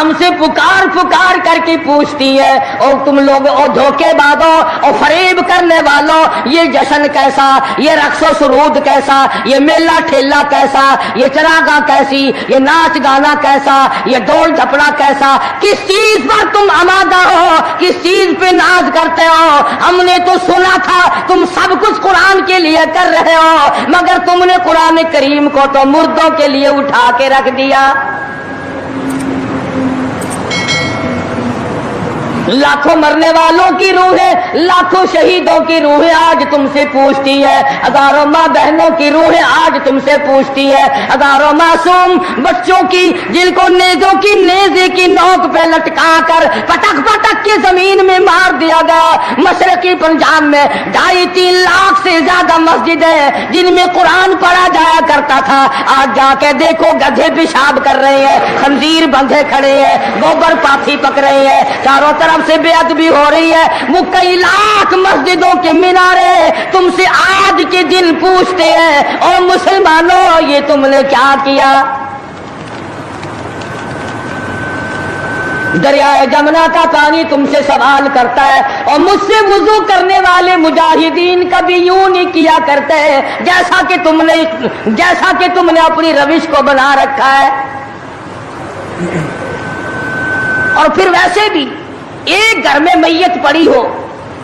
हमसे पुकार पुकार करके पूछती है, और तुम लोग और धोखेबाजों और फरेब करने वालों, ये जश्न कैसा, ये रक्सो सुरूद कैसा, ये मेला ठेला कैसा, ये चरागा कैसी, ये नाच गाना कैसा, ये ढोल झपड़ा कैसा, किस चीज पर तुम आमादा हो, किस चीज पे नाज करते हो? हमने तो सुना था तुम सब कुछ कुरान के लिए कर रहे हो, मगर तुमने कुरान करीम को तो मुर्दों के लिए उठा के रख दिया। लाखों मरने वालों की रूहें, लाखों शहीदों की रूहें आज तुमसे पूछती है, हजारों माँ बहनों की रूहें आज तुमसे पूछती है, हजारों मासूम बच्चों की जिनको नेजों की नेजे की नोक पे लटका कर पटक पटक के जमीन में मार दिया गया। मशरकी पंजाब में 2.5-3 लाख से ज्यादा मस्जिद है जिनमें कुरान पढ़ा जाया करता था। आज जाके देखो गधे पेशाब कर रहे हैं, खंजीर बंधे खड़े हैं, गोबर पाथी पक रहे हैं, चारों तरफ से बेअदबी हो रही है। वो कई लाख मस्जिदों के मीनारे तुमसे आज के दिन पूछते हैं, और मुसलमानों ये तुमने क्या किया? दरियाए जमुना का पानी तुमसे सवाल करता है, और मुझसे वुजू करने वाले मुजाहिदीन कभी यूं नहीं किया करते हैं जैसा कि तुमने अपनी रविश को बना रखा है। और फिर वैसे भी एक घर में मैयत पड़ी हो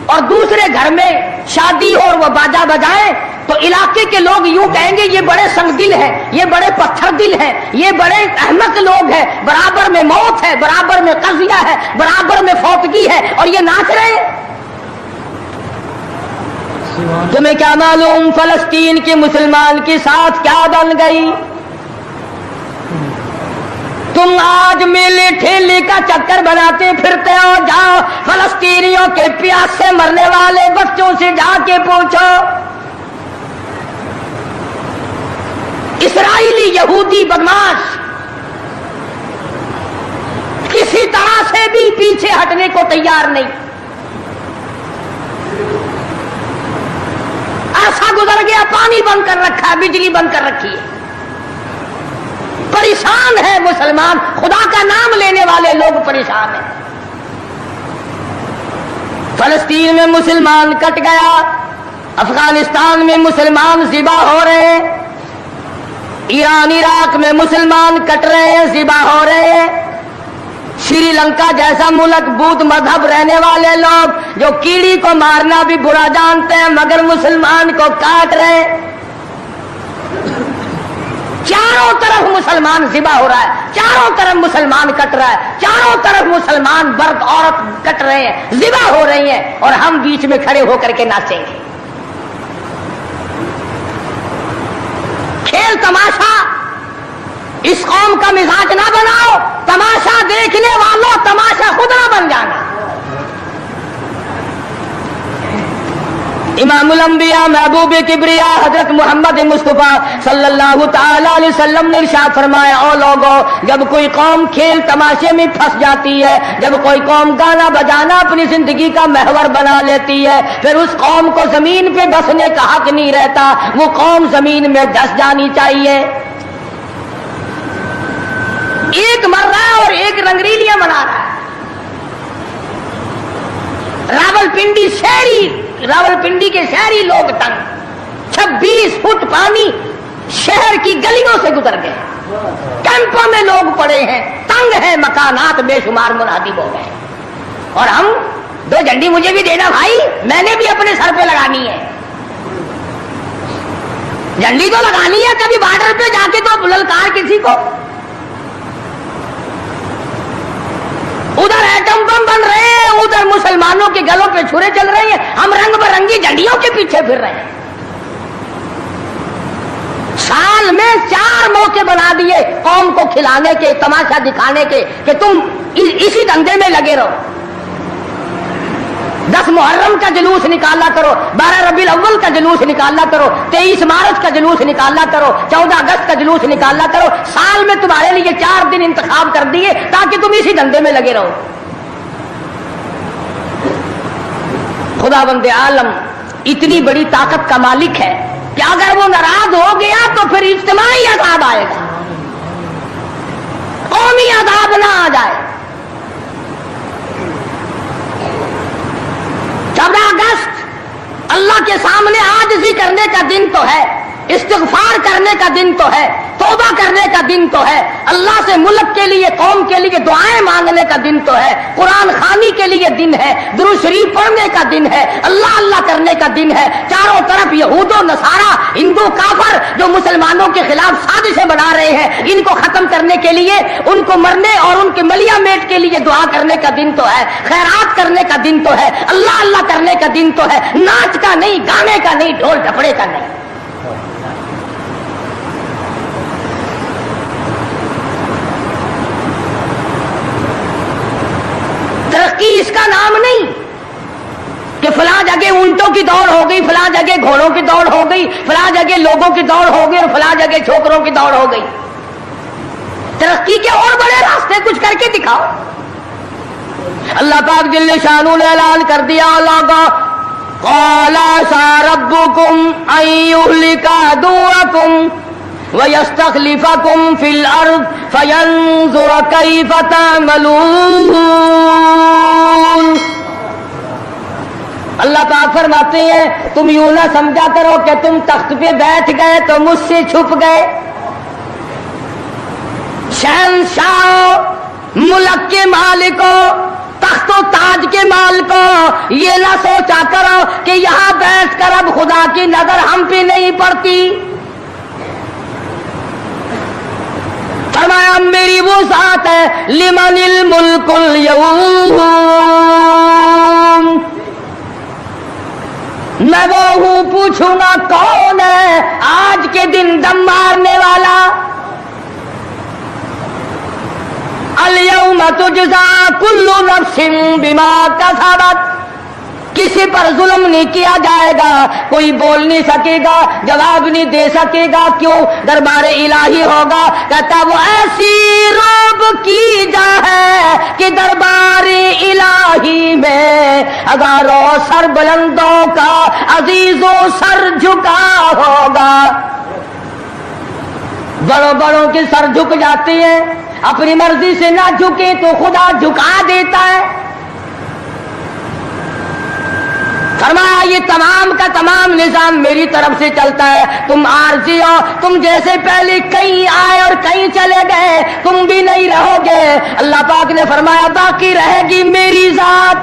और दूसरे घर में शादी हो और वो बाजा बजाए, तो इलाके के लोग यूं कहेंगे ये बड़े संगदिल हैं, ये बड़े पत्थर दिल हैं, ये बड़े अहमक लोग हैं, बराबर में मौत है, बराबर में कज़िया है, बराबर में फौतगी है, और ये नाच रहे हैं। तुम्हें क्या मालूम फलस्तीन के मुसलमान के साथ क्या बन गई? तुम आज मेले ठेले का चक्कर बनाते फिरते हो। जाओ फलस्तीनियों के प्यास से मरने वाले बच्चों से जाके पूछो, इस्राएली यहूदी बदमाश किसी तरह से भी पीछे हटने को तैयार नहीं। ऐसा गुजर गया, पानी बंद कर रखा है, बिजली बंद कर रखी है, परेशान है मुसलमान, खुदा का नाम लेने वाले लोग परेशान हैं। फलस्तीन में मुसलमान कट गया, अफगानिस्तान में मुसलमान ज़िबा हो रहे हैं, ईरान इराक में मुसलमान कट रहे हैं, ज़िबा हो रहे हैं। श्रीलंका जैसा मुल्क बौद्ध मजहब रहने वाले लोग जो कीड़ी को मारना भी बुरा जानते हैं, मगर मुसलमान को काट रहे हैं। चारों तरफ मुसलमान ज़िबा हो रहा है, चारों तरफ मुसलमान कट रहा है, चारों तरफ मुसलमान मर्द औरत कट रहे हैं, ज़िबा हो रही हैं, और हम बीच में खड़े होकर के नाचेंगे। खेल तमाशा इस कौम का मिजाज ना बनाओ, तमाशा देखने वालों तमाशा खुद ना बन जाना। इमामुल अंबिया महबूब किबरिया हजरत मोहम्मद मुस्तफा सल्लल्लाहु तआला अलैहि वसल्लम ने इरशाद फरमाया, ओ लोगों, जब कोई कौम खेल तमाशे में फंस जाती है, जब कोई कौम गाना बजाना अपनी जिंदगी का महवर बना लेती है, फिर उस कौम को जमीन पे बसने का हक नहीं रहता, वो कौम जमीन में धस जानी चाहिए। एक मर रहा है और एक रंगरीलियां मना रहा है। रावलपिंडी के शहरी लोग तंग, 26 फुट पानी शहर की गलियों से गुजर गए, कैंपों में लोग पड़े हैं, तंग है, मकानात बेशुमार मुनादिब हो गए। और हम 2 झंडी मुझे भी देना भाई, मैंने भी अपने सर पे लगानी है, झंडी तो लगानी है, कभी बॉर्डर पे जाके तो ललकार किसी को। उधर एटम बम बन रहे हैं, उधर मुसलमानों के गलों पे छुरे चल रहे हैं, हम रंग बिरंगी झंडियों के पीछे फिर रहे हैं। साल में 4 मौके बना दिए कौम को खिलाने के, तमाशा दिखाने के, कि तुम इसी धंधे में लगे रहो। 10 मुहर्रम का जुलूस निकाला करो, 12 रबीउल अव्वल का जुलूस निकाला करो, 23 मार्च का जुलूस निकाला करो, 14 अगस्त का जुलूस निकाला करो। साल में तुम्हारे लिए 4 दिन इंतखाब कर दिए ताकि तुम इसी धंधे में लगे रहो। खुदावंदे आलम इतनी बड़ी ताकत का मालिक है कि अगर वो नाराज हो गया तो फिर इज्तिमाई अज़ाब आएगा, कौमी अज़ाब ना आ जाए। 15 अगस्त अल्लाह के सामने आजिज़ी करने का दिन तो है, इस्तिग़फ़ार करने का दिन तो है, तौबा करने का दिन तो है, अल्लाह से मुल्क के लिए, कौम के लिए दुआएं मांगने का दिन तो है, कुरान खानी के लिए दिन है, दुरूद शरीफ पढ़ने का दिन है, अल्लाह अल्लाह करने का दिन है। चारों तरफ यहूदो नसारा, हिंदू काफर जो मुसलमानों के खिलाफ साजिशें बना रहे हैं, इनको खत्म करने के लिए, उनको मरने और उनके मलिया मेट के लिए दुआ करने का दिन तो है, खैरात करने का दिन तो है, अल्लाह अल्लाह करने का दिन तो है, नाच का नहीं, गाने का नहीं, ढोल ढपड़े का नहीं। तरक्की इसका नाम नहीं कि फलां जगह ऊंटों की दौड़ हो गई, फलां जगह घोड़ों की दौड़ हो गई, फलां जगह लोगों की दौड़ हो गई और फलां जगह छोकरों की दौड़ हो गई। तरक्की के और बड़े रास्ते कुछ करके दिखाओ। अल्लाह पाक जल्ले शानू ने ऐलान कर दिया, क़ाला सा रब्बुकुम अन युहलिका अदुव्वकुम व यस्तख़लिफ़कुम फिल अर्ज़ फयंज़ुर कैफ़ तअमलून। अल्लाह पाक फरमाते हैं, तुम यूं ना समझा करो कि तुम तख्त पे बैठ गए तो मुझसे छुप गए। शहंशाह, मुल्क के मालिकों, तख्तो ताज के मालिकों, ये ना सोचा करो कि यहां बैठकर अब खुदा की नजर हम पे नहीं पड़ती। फरमाया मेरी वो ज़ात है, लिमनिल मुल्कुल यौम, मैं वो हूं, पूछूंगा कौन है आज के दिन दम मारने वाला। अल यौम तुजज़ा कुल्लु नफ्सिन बिमा कसबत, किसी पर जुल्म नहीं किया जाएगा, कोई बोल नहीं सकेगा, जवाब नहीं दे सकेगा। क्यों? दरबारे इलाही होगा। कहता वो ऐसी रोब की जा है कि दरबारे इलाही में हजारों सर बुलंदों का अजीजों सर झुका होगा। बड़ों बड़ों के सर झुक जाते हैं, अपनी मर्जी से ना झुके तो खुदा झुका देता है। फरमाया ये तमाम का तमाम निजाम मेरी तरफ से चलता है। तुम आरजी हो, तुम जैसे पहले कहीं आए और कहीं चले गए, तुम भी नहीं रहोगे। अल्लाह पाक ने फरमाया बाकी रहेगी मेरी जात।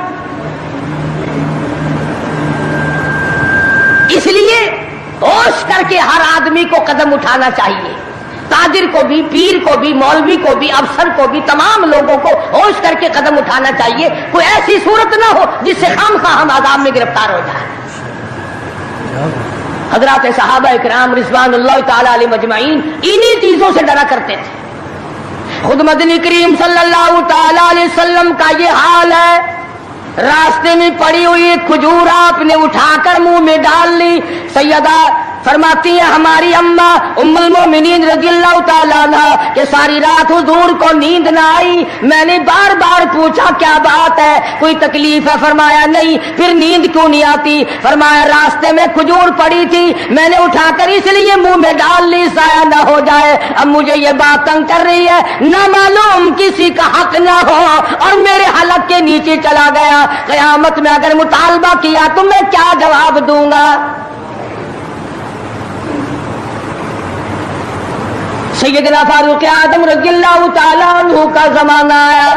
इसलिए होश करके हर आदमी को कदम उठाना चाहिए, ताजिर को भी, पीर को भी, मौलवी को भी, अफसर को भी, तमाम लोगों को होश करके कदम उठाना चाहिए। कोई ऐसी सूरत ना हो जिससे खामखा हम आज़ाब में गिरफ्तार हो जाए। हज़रात सहाबा इकराम रिज़वानुल्लाह ताला अलैहिम अजमईन इन्हीं चीजों से डरा करते थे। खुद मदनी करीम सल्लल्लाहु ताला अलैहि वसल्लम का ये हाल है। रास्ते में पड़ी हुई खजूर आपने उठाकर मुंह में डाल ली। सैयदा फरमाती है हमारी अम्मा उम्मुल मोमिनीन रज़ियल्लाहु ताला अन्हा कि सारी रात हुजूर को नींद ना आई। मैंने बार बार पूछा क्या बात है, कोई तकलीफ है? फरमाया नहीं। फिर नींद क्यों नहीं आती? फरमाया रास्ते में खजूर पड़ी थी, मैंने उठाकर इसलिए मुंह में डाल ली, ज़ाया ना हो जाए। अब मुझे ये बात तंग कर रही है, ना मालूम किसी का हक ना हो और मेरे हलक के नीचे चला गया। क़यामत में अगर मुतालबा किया तो मैं क्या जवाब दूंगा? सैयदना फारूक आदम रज़ियल्लाहु ताला अन्हु का जमाना आया।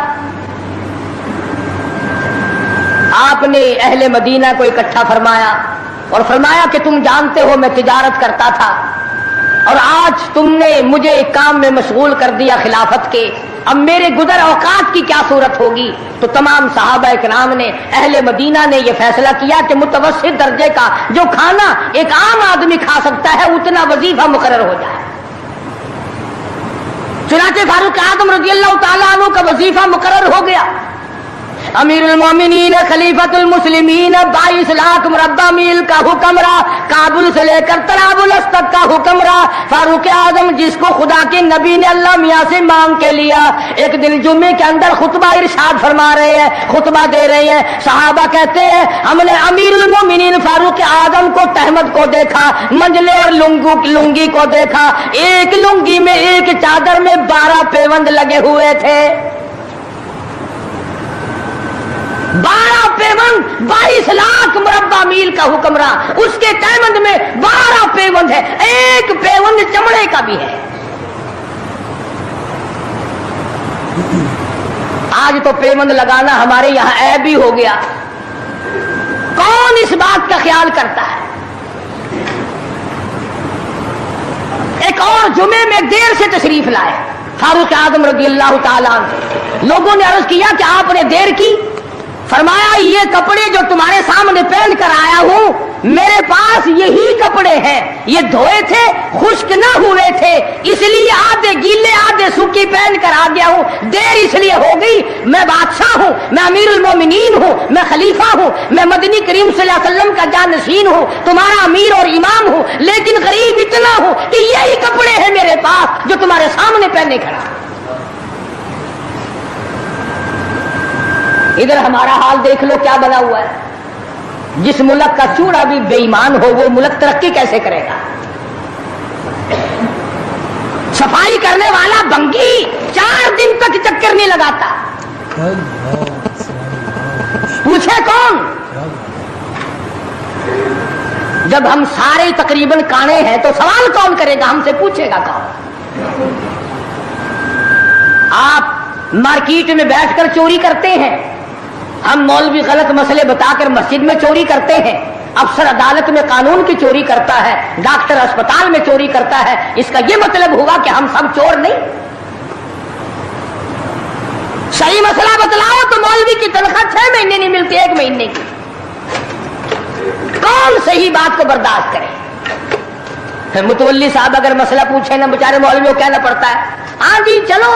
आपने अहले मदीना को इकट्ठा फरमाया और फरमाया कि तुम जानते हो मैं तिजारत करता था और आज तुमने मुझे एक काम में मशगूल कर दिया खिलाफत के, अब मेरे गुजर औकात की क्या सूरत होगी? तो तमाम सहाबा इकराम ने, अहले मदीना ने यह फैसला किया कि मुतवस्सित दर्जे का जो खाना एक आम आदमी खा सकता है उतना वजीफा मुकर्रर हो जाए। चुनाचे फारूक आदम रज़ियल्लाहु ताला अन्हु का वजीफा मुकर्रर हो गया। अमीरुल मोमिनीन खलीफतुल मुस्लिमीन 22 लाख मुरब्बा मील का हुक्मरा, काबुल से लेकर तराबुलस तक का हुक्मरा फारूक आजम, जिसको खुदा के नबी ने अल्लाह मियाँ से मांग के लिया। एक दिन जुम्मे के अंदर खुतबा इरशाद फरमा रहे हैं, खुतबा दे रहे हैं। सहाबा कहते हैं हमने अमीरुल मोमिनीन फारूक आजम को, तहमद को देखा, मंजले और लुंगी को देखा। एक लुंगी में, एक चादर में 12 पेवंद लगे हुए थे। 12 पेवंद 22 लाख मुरब्बा मील का हुक्मरान, उसके तहबंद में 12 पेवंद है, एक पेवंद चमड़े का भी है। आज तो पेवंद लगाना हमारे यहां ऐब भी हो गया। कौन इस बात का ख्याल करता है? एक और जुमे में देर से तशरीफ लाए फारूक आजम रज़ी अल्लाह ताला अन्हु। लोगों ने अर्ज किया कि आपने देर की। फरमाया ये कपड़े जो तुम्हारे सामने पहन कर आया हूं, मेरे पास यही कपड़े हैं, ये धोए थे, खुश्क ना हुए थे, इसलिए आधे गीले आधे सूखे पहन कर आ गया हूं। देर इसलिए हो गई, मैं बादशाह हूं, मैं अमीरुल मोमिनीन हूं, मैं खलीफा हूं, मैं मदनी करीम सल्लल्लाहु अलैहि वसल्लम का जानशीन हूं, तुम्हारा अमीर और इमाम हूं, लेकिन गरीब इतना हूं कि यही कपड़े हैं मेरे पास जो तुम्हारे सामने पहने खड़ा। इधर हमारा हाल देख लो क्या बना हुआ है। जिस मुल्क का चूड़ा भी बेईमान हो वो मुल्क तरक्की कैसे करेगा? सफाई करने वाला बंगी 4 दिन तक चक्कर नहीं लगाता। पूछे कौन? जब हम सारे तकरीबन काने हैं तो सवाल कौन करेगा? हमसे पूछेगा कौन? आप मार्केट में बैठकर चोरी करते हैं, हम मौलवी गलत मसले बताकर मस्जिद में चोरी करते हैं, अफसर अदालत में कानून की चोरी करता है, डॉक्टर अस्पताल में चोरी करता है। इसका यह मतलब हुआ कि हम सब चोर नहीं? सही मसला बतलाओ तो मौलवी की तनख्वाह 6 महीने नहीं मिलती, 1 महीने की। कौन सही बात को बर्दाश्त करे? मुतवल्ली साहब अगर मसला पूछे ना, बेचारे मौलवी को कहना पड़ता है हाँ जी चलो,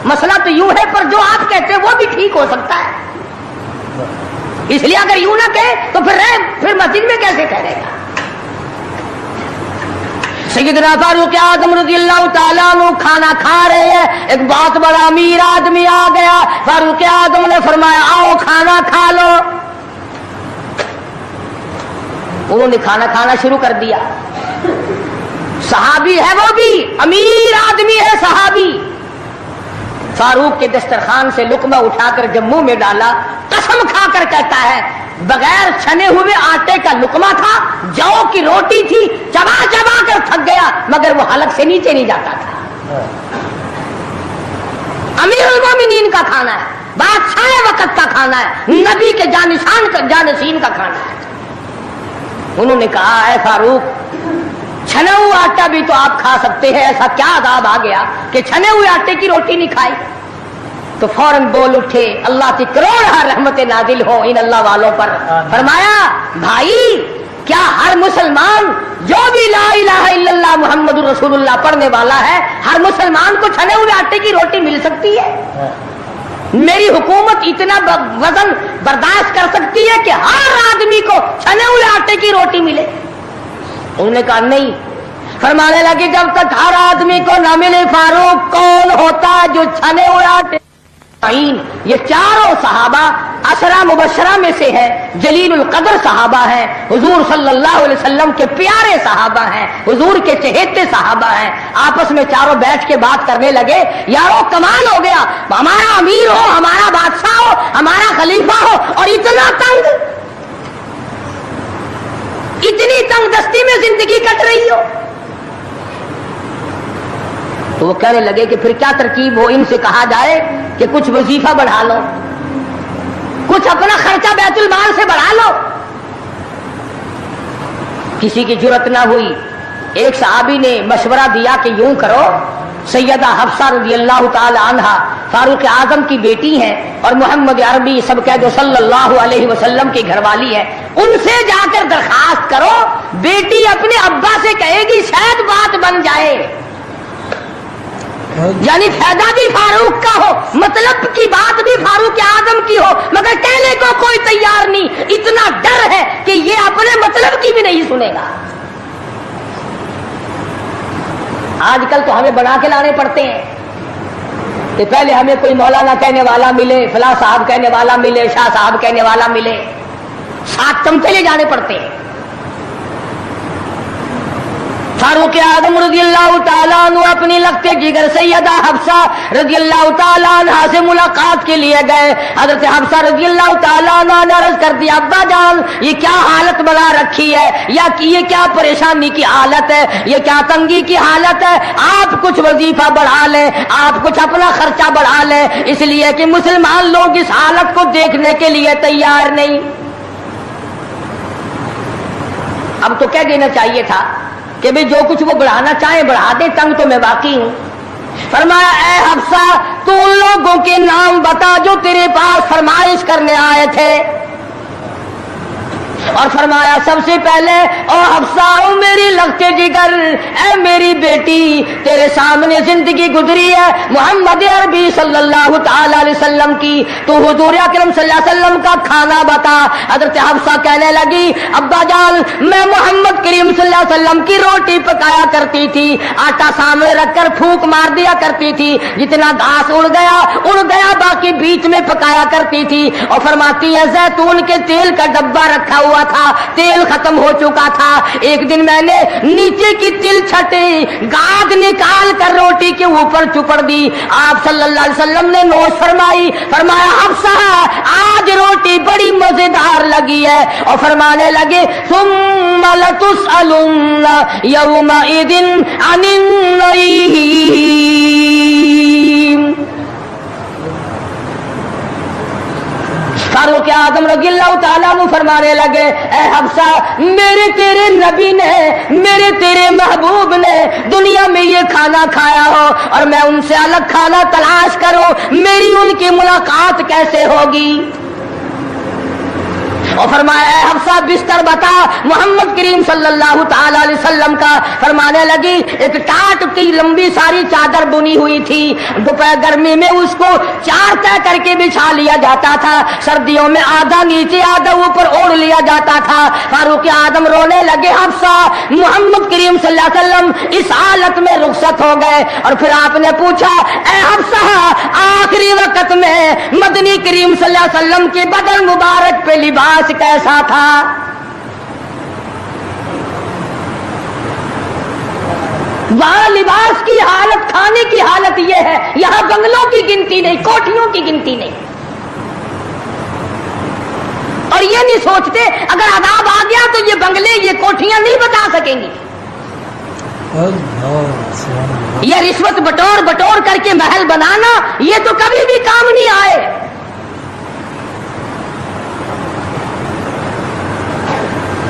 मसला तो यूं है पर जो आप कहते हैं वो भी ठीक हो सकता है, इसलिए अगर यूं ना कहे तो फिर मस्जिद में कैसे ठहरेगा? सैयदना फारूक आज़म रज़ी अल्लाह ताला अन्हु खाना खा रहे हैं, एक बहुत बड़ा अमीर आदमी आ गया। फारूक आज़म ने फरमाया आओ खाना खा लो। उन्होंने खाना खाना शुरू कर दिया। सहाबी है, वो भी अमीर आदमी है, सहाबी। फारूक के दस्तरखान से लुकमा उठाकर जब मुंह में डाला, कसम खाकर कहता है बगैर छने हुए आटे का लुकमा था, जौ की रोटी थी, चबा चबा कर थक गया मगर वो हलक से नीचे नहीं जाता था। अमीरुल मोमिनीन का खाना है, बादशाह वक्त का खाना है, नबी के जानशीन का खाना है। उन्होंने कहा है फारूक, छने हुए आटा भी तो आप खा सकते हैं, ऐसा क्या अदाब आ गया कि छने हुए आटे की रोटी नहीं खाई? तो फौरन बोल उठे, अल्लाह की करोड़ रहमत नाजिल हो इन अल्लाह वालों पर। फरमाया भाई क्या हर मुसलमान जो भी ला इलाहा इल्लल्लाह मुहम्मदुर रसूलुल्लाह पढ़ने वाला है, हर मुसलमान को छने हुए आटे की रोटी मिल सकती है? मेरी हुकूमत इतना वजन बर्दाश्त कर सकती है कि हर आदमी को छने हुए आटे की रोटी मिले? उन्होंने कहा नहीं। फरमाने लगे जब तक हर आदमी को न मिले फारूक, कौन होता है जो छने हुए आटे? ये चारों सहाबा असरा मुबशरा में से है, जलीलुल कदर सहाबा है, हुजूर सल्लल्लाहु अलैहि वसल्लम के प्यारे सहाबा हैं, हुजूर के चहेते सहाबा हैं। आपस में चारों बैठ के बात करने लगे, यारो कमाल हो गया, हमारा अमीर हो, हमारा बादशाह हो, हमारा खलीफा हो और इतना तंग, इतनी तंगदस्ती में जिंदगी कट रही हो। तो वो कहने लगे कि फिर क्या तरकीब हो? इनसे कहा जाए कि कुछ वजीफा बढ़ा लो, कुछ अपना खर्चा बैतुल माल से बढ़ा लो। किसी की जुर्रत ना हुई। एक सहाबी ने मशवरा दिया कि यूं करो, सैयदा हफ्सा रज़ी अल्लाह ताला अन्हा फारूक आजम की बेटी हैं और मोहम्मद अरबी सब कह दो सल्लल्लाहु अलैहि वसल्लम की घरवाली है, उनसे जाकर दरखास्त करो, बेटी अपने अब्बा से कहेगी शायद बात बन जाए। यानी फायदा भी फारूक का हो, मतलब की बात भी फारूक आजम की हो, मगर कहने को कोई तैयार नहीं। इतना डर है कि ये अपने मतलब की भी नहीं सुनेगा। आजकल तो हमें बना के लाने पड़ते हैं कि पहले हमें कोई मौलाना कहने वाला मिले, फला साहब कहने वाला मिले, शाह साहब कहने वाला मिले, 7 चमचे ले जाने पड़ते हैं। फारूक आजम रज़ी अल्लाह ताला अन्हु अपनी लगते जिगर सैयदा हफ्सा रज़ी अल्लाह ताला अन्हा से मुलाकात के लिए गए। हजरत हफ्सा रज़ी अल्लाह ताला अन्हा ने अर्ज कर दिया, अब्बा जान ये क्या हालत बना रखी है, या कि ये क्या परेशानी की हालत है, ये क्या तंगी की हालत है, आप कुछ वजीफा बढ़ा लें, आप कुछ अपना खर्चा बढ़ा लें, इसलिए कि मुसलमान लोग इस हालत को देखने के लिए तैयार नहीं। अब तो कह देना चाहिए था कि भाई जो कुछ वो बढ़ाना चाहे बढ़ा दे, तंग तो मैं बाकी हूं। फरमाया, ए हफ्सा तू उन लोगों के नाम बता जो तेरे पास फरमाइश करने आए थे। और फरमाया, सबसे पहले ओ हफ्सा ओ मेरी लगते जिगर, ए मेरी बेटी, तेरे सामने जिंदगी गुजरी है मोहम्मद अरबी सल्लल्लाहु ताला अलैहि वसल्लम की, तू हुजूर अकरम सल्लल्लाहु अलैहि वसल्लम का खाना बता। हजरत हफ्सा कहने लगी, अब्बा जान मैं मोहम्मद करीम सल्लल्लाहु अलैहि वसल्लम की रोटी पकाया करती थी, आटा सामने रखकर फूंक मार दिया करती थी, जितना घास उड़ गया बाकी बीच में पकाया करती थी। और फरमाती है, जैतून के तेल का डब्बा रखा हुआ था, तेल खत्म हो चुका था। एक दिन मैंने नीचे की तिल छटे गाद निकाल कर रोटी के ऊपर चुपड़ दी। आप सल्लल्लाहु अलैहि वसल्लम ने नोश फरमाई, फरमाया, हफ्सा आज रोटी बड़ी मजेदार लगी है। और फरमाने लगे, सुम्मा लतुसअलुन्ना यौमइदिन अनिन नईम। फारूक आजम रज़ियल्लाहु ताला अन्हु फरमाने लगे, ए हफ्सा मेरे तेरे नबी ने, मेरे तेरे महबूब ने दुनिया में ये खाना खाया हो और मैं उनसे अलग खाना तलाश करूं, मेरी उनकी मुलाकात कैसे होगी। और फरमाया, ए हफ्सा बिस्तर बता मोहम्मद करीम सल्लल्लाहु ताला अलैहि वसल्लम का। फरमाने लगी, एक टाट की लंबी सारी चादर बुनी हुई थी, दोपहर गर्मी में उसको चार तय करके बिछा लिया जाता था, सर्दियों में आधा नीचे आधा ऊपर ओढ़ लिया जाता था। फारूक आदम रोने लगे, हफ्सा मोहम्मद करीम सल्लल्लाहु अलैहि वसल्लम इस हालत में रुखसत हो गए। और फिर आपने पूछा, ए हफ्सा आखिरी वक्त में मदनी करीम सल्लल्लाहु अलैहि वसल्लम के बदन मुबारक पे लिबास कैसा था। वहां लिबास की हालत, खाने की हालत यह है, यहां बंगलों की गिनती नहीं, कोठियों की गिनती नहीं। और ये नहीं सोचते अगर अदाब आ गया तो ये बंगले ये कोठियां नहीं बता सकेंगी। ये रिश्वत बटोर करके महल बनाना ये तो कभी भी काम नहीं आए।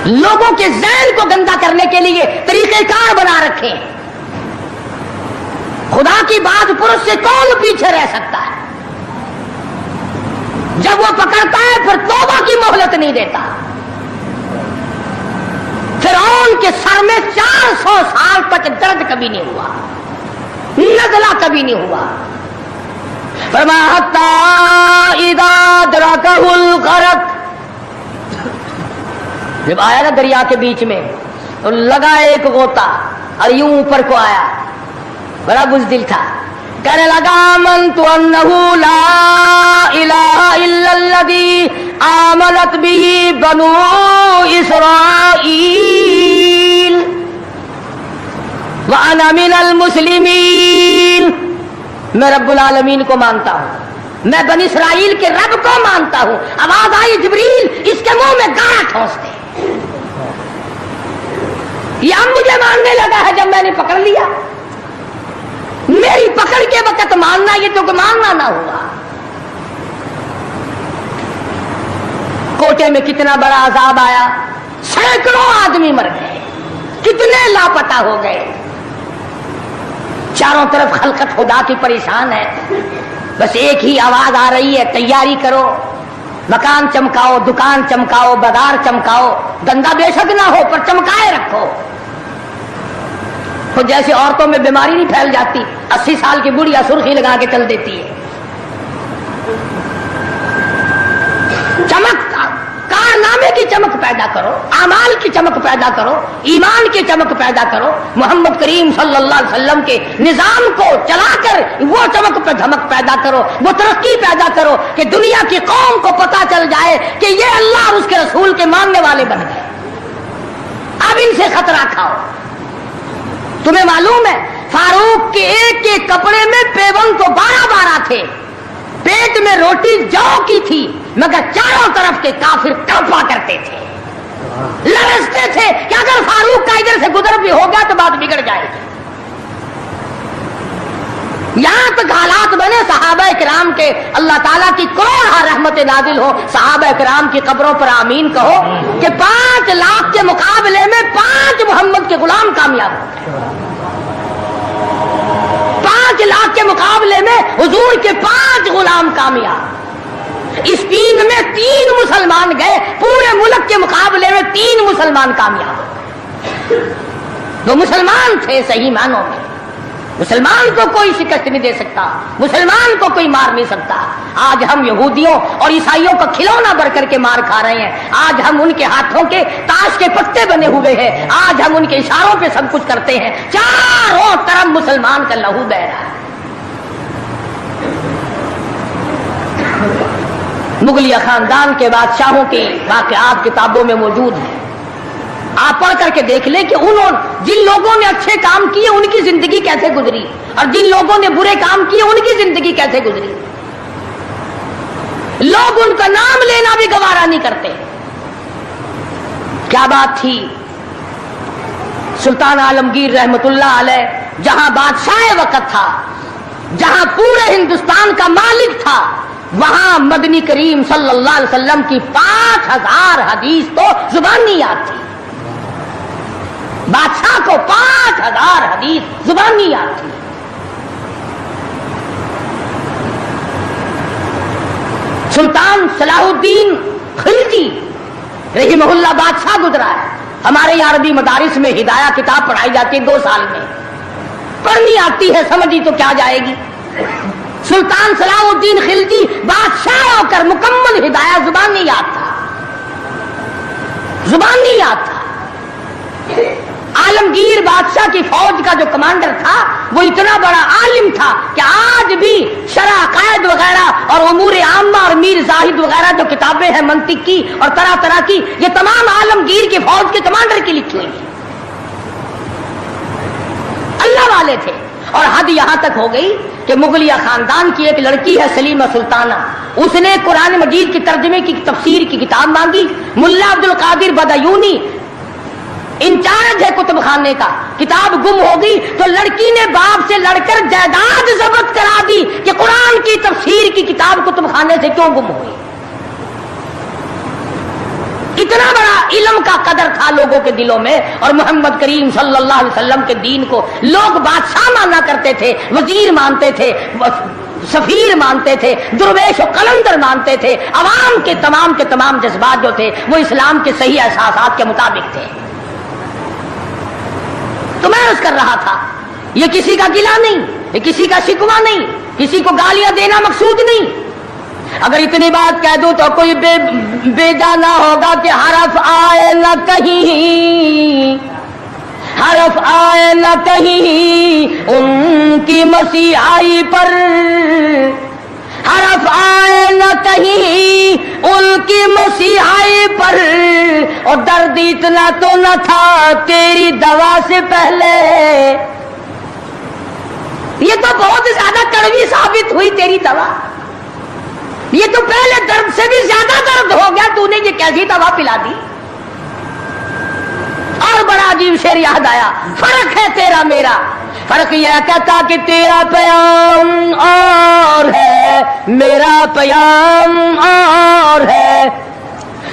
लोगों के ज़हन को गंदा करने के लिए तरीक़ेकार बना रखे। खुदा की बात पुरुष से कौन पीछे रह सकता है। जब वो पकड़ता है फिर तौबा की मोहलत नहीं देता। फिरौन के सर में 400 साल तक दर्द कभी नहीं हुआ, नज़ला कभी नहीं हुआ। फरमाया, हत्ता इज़ा अदरकहुल गरक, जब आया ना दरिया के बीच में तो लगा एक गोता और यूं ऊपर को आया, बड़ा बुज़दिल था, कहने लगा, आमनतु अन्नहु ला इलाहा इल्लल्लज़ी आमनत बिही बनु इस्राईल व अना मिनल मुस्लिमीन। मैं रब्बुल आलमीन को मानता हूं, मैं बनी इस्राइल के रब को मानता हूं। आवाज आई, जिब्रील इसके मुंह में गांठ ठोस दे। यह मुझे मानने लगा है जब मैंने पकड़ लिया। मेरी पकड़ के वक्त मानना, ये तो मानना ना हुआ। कोटे में कितना बड़ा अजाब आया, सैकड़ों आदमी मर गए, कितने लापता हो गए। चारों तरफ खलकत खुदा की परेशान है, बस एक ही आवाज आ रही है, तैयारी करो, मकान चमकाओ, दुकान चमकाओ, बाजार चमकाओ, धंधा बेशक ना हो पर चमकाए रखो। तो जैसे औरतों में बीमारी नहीं फैल जाती, 80 साल की बुढ़िया सुर्खी लगा के चल देती है। चमक, कारनामे की चमक पैदा करो, आमाल की चमक पैदा करो, ईमान की चमक पैदा करो। मोहम्मद करीम सल्लल्लाहु अलैहि वसल्लम के निजाम को चलाकर वो चमक पे धमक पैदा करो, वो तरक्की पैदा करो कि दुनिया की कौम को पता चल जाए कि ये अल्लाह और उसके रसूल के मानने वाले बन गए। अब इनसे खतरा खाओ। तुम्हें मालूम है फारूक के एक एक कपड़े में पेवन तो 12-12 थे, पेट में रोटी जौ की थी, मगर चारों तरफ के काफिर कांपा करते थे, लरसते थे कि अगर फारूक का इधर से गुजर भी हो गया तो बात बिगड़ जाएगी। यहां तक हालात बने सहाबा किराम के, अल्लाह ताला की करोड़ रहमत नाजिल हो सहाबा किराम की कब्रों पर आमीन कहो, कि 5 लाख के मुकाबले में 5 मोहम्मद के गुलाम कामयाब हो। 5 लाख के मुकाबले में हुजूर के 5 गुलाम कामयाब। इस 3 में 3 मुसलमान गए, पूरे मुल्क के मुकाबले में 3 मुसलमान कामयाब। वो मुसलमान थे सही मानों में, मुसलमान को कोई शिकस्त नहीं दे सकता, मुसलमान को कोई मार नहीं सकता। आज हम यहूदियों और ईसाइयों का खिलौना बन करके मार खा रहे हैं, आज हम उनके हाथों के ताश के पत्ते बने हुए हैं, आज हम उनके इशारों पे सब कुछ करते हैं। चारों तरफ मुसलमान का लहू बह रहा है। मुगलिया खानदान के बादशाहों की वाक़यात किताबों में मौजूद है, आप पढ़ करके देख लें कि उन्होंने जिन लोगों ने अच्छे काम किए उनकी जिंदगी कैसे गुजरी, और जिन लोगों ने बुरे काम किए उनकी जिंदगी कैसे गुजरी। लोग उनका नाम लेना भी गवारा नहीं करते। क्या बात थी। सुल्तान आलमगीर रहमतुल्लाह अलैह जहां बादशाह वक्त था, जहां पूरे हिंदुस्तान का मालिक था, वहां मदनी करीम सल्लल्लाहु अलैहि वसल्लम की 5000 हदीस तो जुबानी याद थी। बादशाह को 5000 हदीस जुबानी याद थी। सुल्तान सलाहुद्दीन खिलजी रहिमहुल्लाह बादशाह गुजरा है। हमारे यहाँ अरबी मदारिस में हिदाया किताब पढ़ाई जाती है 2 साल में, पढ़नी आती है, समझी तो क्या जाएगी। सुल्तान सलाहुद्दीन खिलजी बादशाह होकर मुकम्मल हिदाया जुबानी याद था, जुबानी याद था। आलमगीर बादशाह की फौज का जो कमांडर था वो इतना बड़ा आलिम था कि आज भी शरह कायद वगैरह और उमूर आम्मा और मीर जाहिद वगैरह जो किताबें हैं मंतिक की और तरह तरह की, ये तमाम आलमगीर की फौज के कमांडर की लिखी हुई है। अल्लाह वाले थे। और हद यहां तक हो गई कि मुगलिया खानदान की एक लड़की है सलीमा सुल्ताना, उसने कुरान मजीद की तर्जमे की तफसीर की किताब मांगी। मुल्ला अब्दुल कादिर बदायूनी इंचार्ज है कुतुब खाने का, किताब गुम हो गई तो लड़की ने बाप से लड़कर जायदाद जब्त करा दी कि कुरान की तफसीर की किताब कुतुब खाने से क्यों गुम हुई। इतना बड़ा इल्म का कदर था लोगों के दिलों में। और मोहम्मद करीम सल्लल्लाहु अलैहि वसल्लम के दीन को लोग बादशाह माना करते थे, वजीर मानते थे, सफीर मानते थे, दुर्वेश और कलंदर मानते थे। अवाम के तमाम जज्बात जो थे वो इस्लाम के सही एहसासात के मुताबिक थे। तो मैं अर्ज कर रहा था, ये किसी का गिला नहीं, ये किसी का शिकवा नहीं, किसी को गालियां देना मकसूद नहीं। अगर इतनी बात कह दूं तो कोई बेजाना होगा कि हरफ आए न कहीं, हरफ आए न कहीं उनकी मसीहाई पर, हरफ आए न कहीं उनकी मसीहाई पर, और दर्द इतना तो न था तेरी दवा से पहले। ये तो बहुत ज्यादा कड़वी साबित हुई तेरी दवा, ये तो पहले दर्द से भी ज्यादा दर्द हो गया, तूने ये कैसी दवा पिला दी। और बड़ा अजीब शेर याद आया, फर्क है तेरा मेरा, फर्क यह कहता कि तेरा प्याम और है मेरा प्याम और है,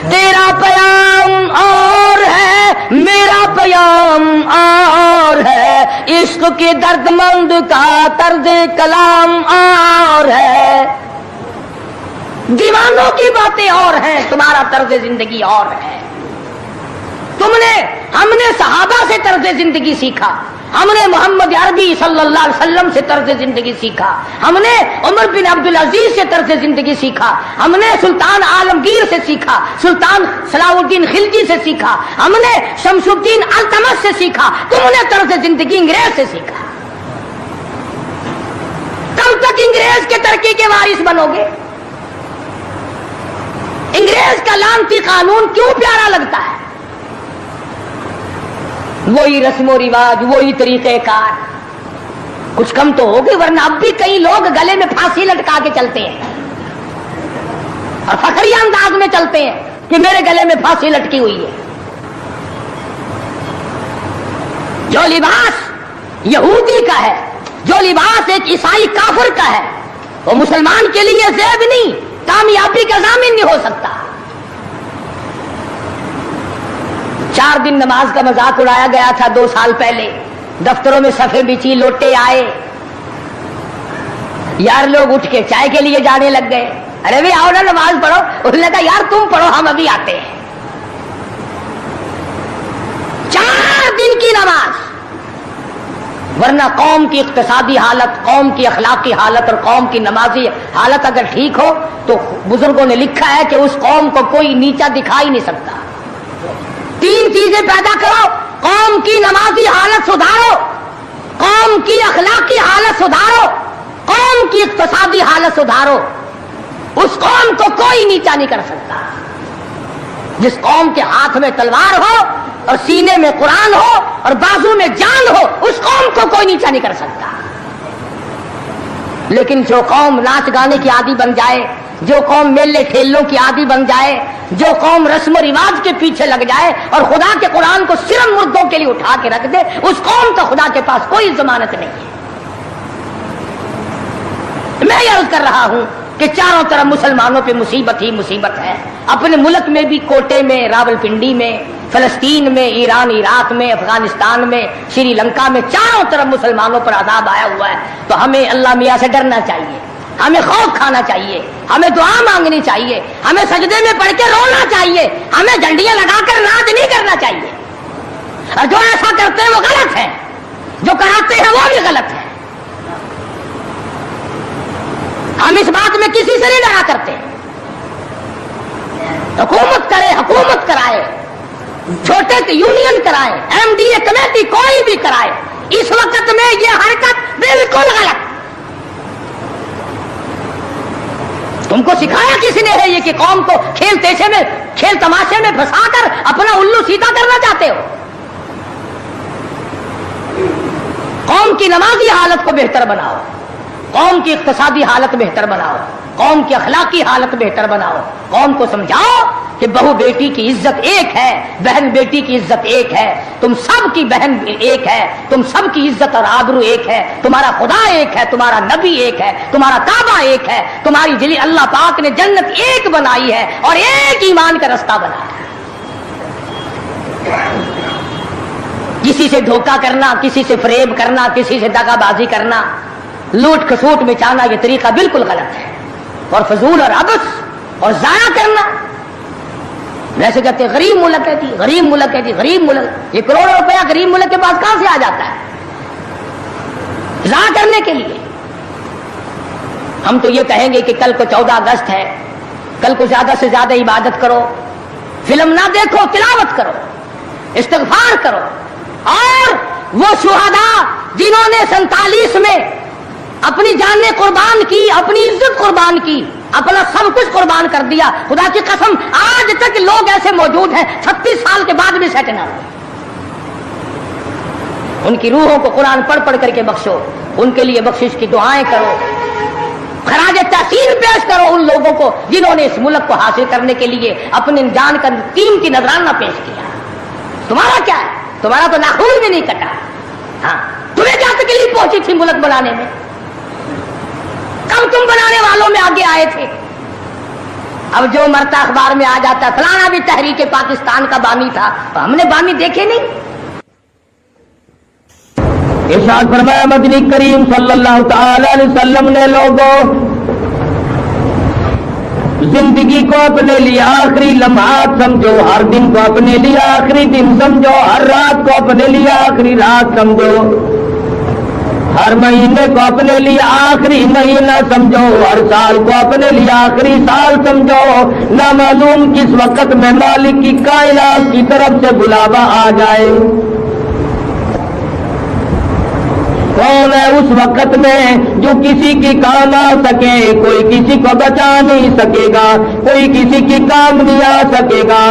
तेरा प्याम और है मेरा प्याम और है, इश्क के दर्दमंद का तर्ज कलाम और है। दीवानों की बातें और हैं, तुम्हारा तर्ज जिंदगी और है। हमने सहाबा से तर्ज जिंदगी सीखा, हमने मोहम्मद अरबी सल्लल्लाहु अलैहि वसल्लम से तर्ज जिंदगी सीखा, हमने उमर बिन अब्दुल अजीज से तर्ज जिंदगी सीखा, हमने सुल्तान आलमगीर से सीखा, सुल्तान सलाहुद्दीन खिलजी से सीखा, हमने शमसुद्दीन अल्तमश से सीखा। तुमने तर्ज जिंदगी अंग्रेज से सीखा। कब तक अंग्रेज के तरक्की के वारिस बनोगे? अंग्रेज का लानती कानून क्यों प्यारा लगता है? वही रस्मो रिवाज, वही तरीक़ेकार, कुछ कम तो होगी, वरना अब भी कई लोग गले में फांसी लटका के चलते हैं और फखरिया अंदाज में चलते हैं कि मेरे गले में फांसी लटकी हुई है। जो लिबास यहूदी का है, जो लिबास एक ईसाई काफिर का है, वो मुसलमान के लिए ज़ेब नहीं, कामयाबी का ज़ामिन नहीं हो सकता। 4 दिन नमाज का मजाक उड़ाया गया था 2 साल पहले, दफ्तरों में सफे बिछी, लोटे आए, यार लोग उठ के चाय के लिए जाने लग गए। अरे भाई आओ ना नमाज पढ़ो। उसने कहा यार तुम पढ़ो, हम अभी आते हैं। 4 दिन की नमाज, वरना कौम की इक्तिसादी हालत, कौम की अखलाकी हालत और कौम की नमाजी हालत अगर ठीक हो तो बुजुर्गों ने लिखा है कि उस कौम को कोई नीचा दिखा ही नहीं सकता। 3 चीजें पैदा करो, कौम की नमाजी हालत सुधारो, कौम की अखलाकी हालत सुधारो, कौम की इक्तिसादी हालत सुधारो, उस कौम को कोई नीचा नहीं कर सकता। जिस कौम के हाथ में तलवार हो और सीने में कुरान हो और बाजू में जान हो, उस कौम को कोई नीचा नहीं कर सकता। लेकिन जो कौम नाच गाने की आदी बन जाए, जो कौम मेले ठेलों की आदी बन जाए, जो कौम रस्म रिवाज के पीछे लग जाए और खुदा के कुरान को सिर्फ मुर्दों के लिए उठा के रख दे, उस कौम का खुदा के पास कोई जमानत नहीं है। मैं ये अर्ज कर रहा हूं कि चारों तरफ मुसलमानों पे मुसीबत ही मुसीबत है। अपने मुल्क में भी कोटे में, रावलपिंडी में, फलस्तीन में, ईरान इराक में, अफगानिस्तान में, श्रीलंका में, चारों तरफ मुसलमानों पर अजाब आया हुआ है। तो हमें अल्लाह मियां से डरना चाहिए, हमें खौफ खाना चाहिए, हमें दुआ मांगनी चाहिए, हमें सजदे में पढ़ के रोना चाहिए, हमें झंडियां लगाकर नाच नहीं करना चाहिए। और जो ऐसा करते हैं वो गलत है, जो कराते हैं वो भी गलत है। हम इस बात में किसी से नहीं डरा करते। हुकूमत करे, हुकूमत कराए, छोटे के यूनियन कराए, एमडीए कमेटी कोई भी कराए, इस वक्त में ये हरकत बिल्कुल गलत। तुमको सिखाया किसने है ये कि कौम को खेल तेशे में, खेल तमाशे में फंसाकर अपना उल्लू सीधा करना चाहते हो? कौम की नमाजी हालत को बेहतर बनाओ, कौम की इक्तिसादी हालत बेहतर बनाओ, कौम की अखलाकी हालत बेहतर बनाओ, कौम को समझाओ कि बहू बेटी की इज्जत एक है, बहन बेटी की इज्जत एक है, तुम सब की बहन एक है, तुम सब की इज्जत और आबरू एक है, तुम्हारा खुदा एक है, तुम्हारा नबी एक है, तुम्हारा काबा एक है, तुम्हारी दिली अल्लाह पाक ने जन्नत एक बनाई है और एक ईमान का रास्ता बनाया है। किसी से धोखा करना, किसी से फरेब करना, किसी से दगाबाजी करना, लूट खसूट मिटाना, यह तरीका बिल्कुल गलत है और फजूल और अबस और जाया करना। वैसे कहते हैं गरीब मुल्क है जी, गरीब मुल्क है जी, गरीब मुल्क, ये करोड़ों रुपया गरीब मुल्क के पास कहां से आ जाता है जाया करने के लिए? हम तो ये कहेंगे कि कल को 14 अगस्त है, कल को ज्यादा से ज्यादा इबादत करो, फिल्म ना देखो, तिलावत करो, इस्तिग़फ़ार करो। और वो शुहदा जिन्होंने 47 में अपनी जानें कुर्बान की, अपनी इज्जत कुर्बान की, अपना सब कुछ कुर्बान कर दिया, खुदा की कसम आज तक लोग ऐसे मौजूद हैं 36 साल के बाद भी सेट ना हुए। उनकी रूहों को कुरान पढ़ पढ़ करके बख्शो, उनके लिए बख्शिश की दुआएं करो, खराज तहसीन पेश करो उन लोगों को जिन्होंने इस मुल्क को हासिल करने के लिए अपने जान का कीमती नजराना पेश किया। तुम्हारा क्या है? तुम्हारा तो नाखून भी नहीं कटा। हाँ, तुम्हें क्या तकलीफ पहुंची थी मुल्क बनाने में? कब तुम बनाने वालों में आगे आए थे? अब जो मरता अखबार में आ जाता फलाना भी तहरीक पाकिस्तान का बानी था, तो हमने बानी देखे नहीं। इरशाद फरमाया मदनी करीम सल्लल्लाहु तआला अलैहि वसल्लम ने लोगों जिंदगी को अपने लिए आखिरी लम्हात समझो, हर दिन को अपने लिए आखिरी दिन समझो, हर रात को अपने लिए आखिरी रात समझो, हर महीने को अपने लिए आखिरी महीना समझो, हर साल को अपने लिए आखिरी साल समझो। ना मालूम किस वक्त में मालिक की कायनात की तरफ से बुलावा आ जाए। कौन है उस वक्त में जो किसी की काम आ सके? कोई किसी को बचा नहीं सकेगा, कोई किसी की काम नहीं आ सकेगा।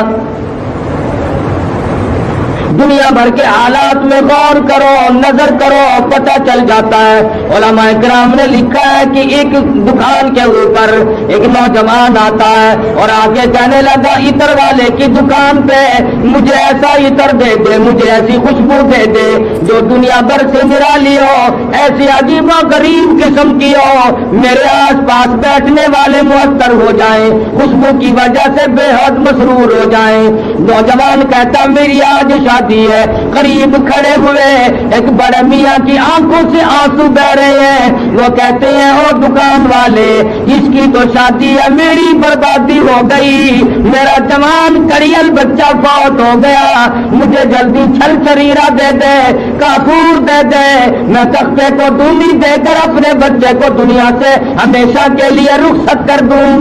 دنیا بھر کے حالات میں غور کرو، نظر کرو، پتہ چل جاتا ہے۔ علماء کرام نے لکھا ہے کہ ایک دکان کے اوپر ایک نوجوان آتا ہے اور آگے کہنے لگا عطر والے کی دکان پہ مجھے ایسا عطر دے دے، مجھے ایسی خوشبو دے دے جو دنیا بھر سے نرالی ہو، ایسی عجیب و غریب قسم کی ہو، میرے آس پاس بیٹھنے والے معطر ہو جائیں، خوشبو کی وجہ سے بے حد مسرور ہو جائیں۔ نوجوان کہتا میری آج شادی ہے، قریب کھڑے ہوئے ایک بڑے میاں کی آنکھوں سے آنسو بہ رہے ہیں، وہ کہتے ہیں او دکان والے اس کی تو شادی ہے، میری بربادی ہو گئی، میرا جوان کڑیل بچہ فوت ہو گیا، مجھے جلدی چھل چریرا دے دے، کافور دے دے، میں تختے کو ڈونڈی دے کر اپنے بچے کو دنیا سے ہمیشہ کے لیے رخصت کر دوں۔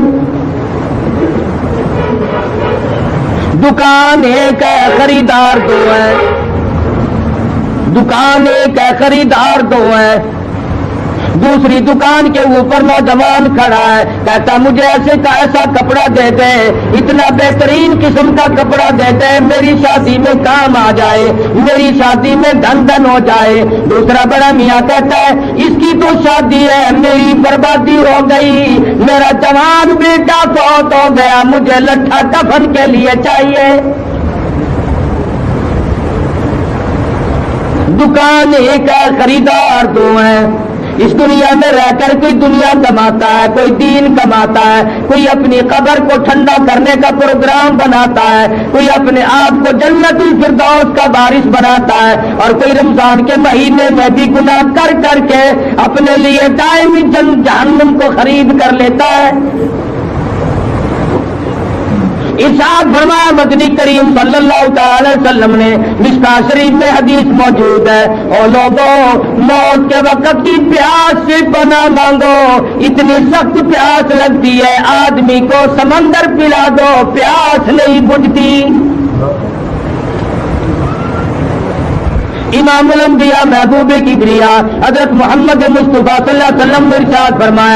دکان ایک ہے خریدار دو ہے، دکان ایک ہے خریدار دو ہے۔ دوسری دکان کے اوپر نوجوان کھڑا ہے، کہتا مجھے ایسا کپڑا دے دے، اتنا بہترین قسم کا کپڑا دے دے میری شادی میں کام آ جائے، میری شادی میں دھن دھن ہو جائے۔ دوسرا بڑا میاں کہتا ہے اس کی تو شادی ہے، میری بربادی ہو گئی، میرا جوان بیٹا فوت ہو گیا، مجھے لٹھا کفن کے لیے چاہیے۔ دکان ایک ہے خریدار دو ہیں۔ اس دنیا میں رہ کر کوئی دنیا کماتا ہے، کوئی دین کماتا ہے، کوئی اپنی قبر کو ٹھنڈا کرنے کا پروگرام بناتا ہے، کوئی اپنے آپ کو جنت الفردوس کا وارث بناتا ہے، اور کوئی رمضان کے مہینے میں بھی گناہ کر کر کے اپنے لیے دائمی جہنم کو خرید کر لیتا ہے۔ ارشاد فرمایا مدنی کریم صلی اللہ تعالی وسلم نے، مشکاہ شریف میں حدیث موجود ہے، او لوگوں موت کے وقت کی پیاس سے پناہ مانگو، اتنی سخت پیاس لگتی ہے آدمی کو سمندر پلا دو پیاس نہیں بجھتی۔ امام الانبیاء محبوب کبریا حضرت محمد مصطفیٰ صلی اللہ علیہ وسلم نے ارشاد فرمایا